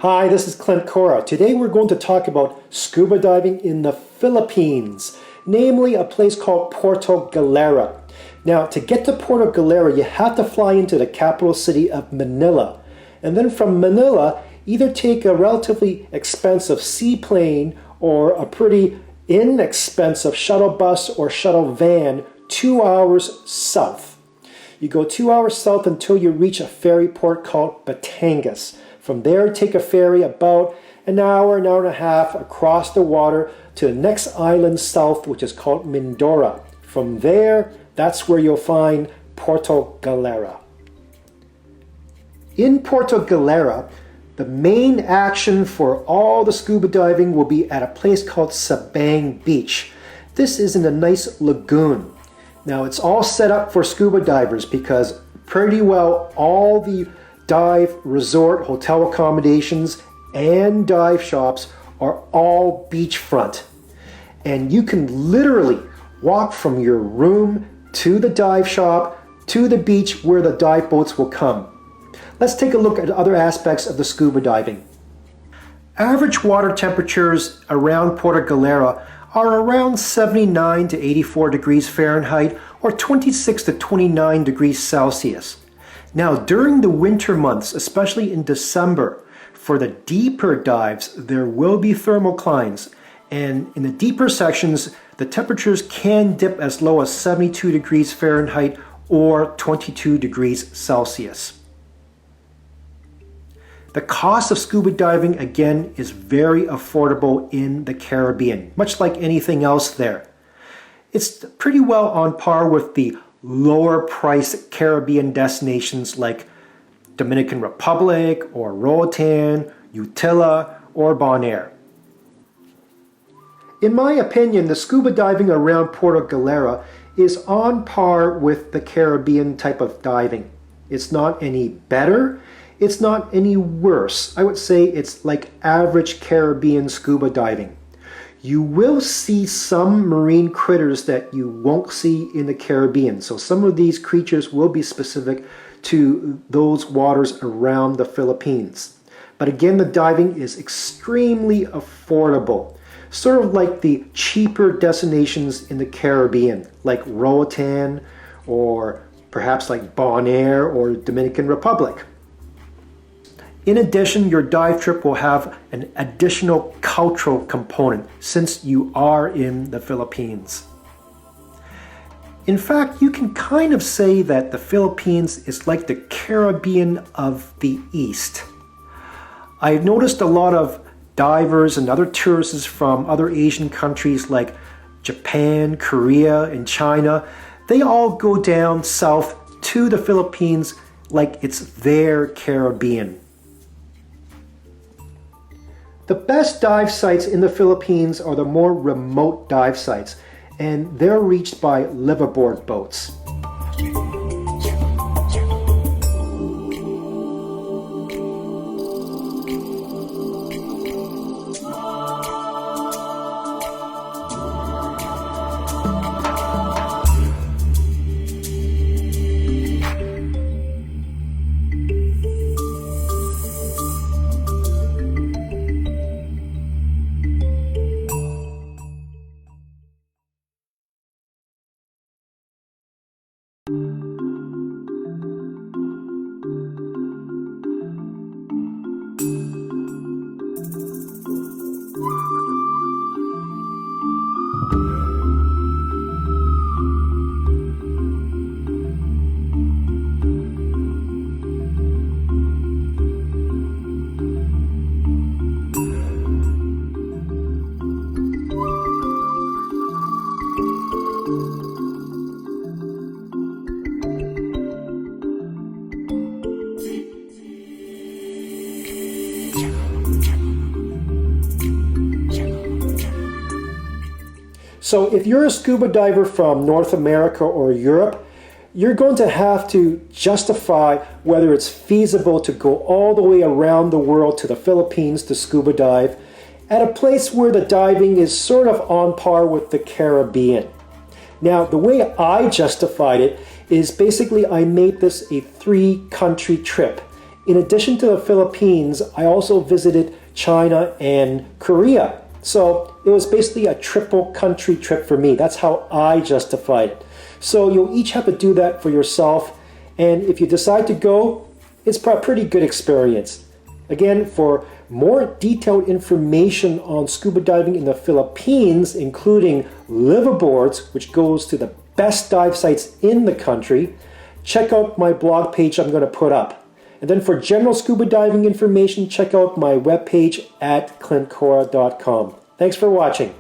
Hi, this is Clint Cora. Today we're going to talk about scuba diving in the Philippines, namely a place called Puerto Galera. Now, to get to Puerto Galera, you have to fly into the capital city of Manila. And then from Manila, either take a relatively expensive seaplane or a pretty inexpensive shuttle bus or shuttle van 2 hours south. You go 2 hours south until you reach a ferry port called Batangas. From there, take a ferry about an hour and a half across the water to the next island south, which is called Mindoro. From there, that's where you'll find Puerto Galera. In Puerto Galera, the main action for all the scuba diving will be at a place called Sabang Beach. This is in a nice lagoon. Now, it's all set up for scuba divers because pretty well all the dive resort hotel accommodations and dive shops are all beachfront. And you can literally walk from your room to the dive shop to the beach where the dive boats will come. Let's take a look at other aspects of the scuba diving. Average water temperatures around Puerto Galera are around 79 to 84 degrees Fahrenheit or 26 to 29 degrees Celsius. Now, during the winter months, especially in December, for the deeper dives, there will be thermoclines. And in the deeper sections, the temperatures can dip as low as 72 degrees Fahrenheit or 22 degrees Celsius. The cost of scuba diving, again, is very affordable in the Caribbean, much like anything else there. It's pretty well on par with the lower price Caribbean destinations like Dominican Republic or Roatan, Utila, or Bonaire. In my opinion, the scuba diving around Puerto Galera is on par with the Caribbean type of diving. It's not any better. It's not any worse. I would say it's like average Caribbean scuba diving. You will see some marine critters that you won't see in the Caribbean. So some of these creatures will be specific to those waters around the Philippines. But again, the diving is extremely affordable. Sort of like the cheaper destinations in the Caribbean, like Roatan or perhaps like Bonaire or Dominican Republic. In addition, your dive trip will have an additional cultural component since you are in the Philippines. In fact, you can kind of say that the Philippines is like the Caribbean of the East. I've noticed a lot of divers and other tourists from other Asian countries like Japan, Korea, and China. They all go down south to the Philippines like it's their Caribbean. The best dive sites in the Philippines are the more remote dive sites, and they're reached by liveaboard boats. So if you're a scuba diver from North America or Europe, you're going to have to justify whether it's feasible to go all the way around the world to the Philippines to scuba dive at a place where the diving is sort of on par with the Caribbean. Now, the way I justified it is basically I made this a 3-country trip. In addition to the Philippines, I also visited China and Korea. So it was basically a triple country trip for me. That's how I justified it. So you'll each have to do that for yourself. And if you decide to go, it's a pretty good experience. Again, for more detailed information on scuba diving in the Philippines, including liveaboards, which goes to the best dive sites in the country, check out my blog page I'm going to put up. And then for general scuba diving information, check out my webpage at clintcora.com. Thanks for watching.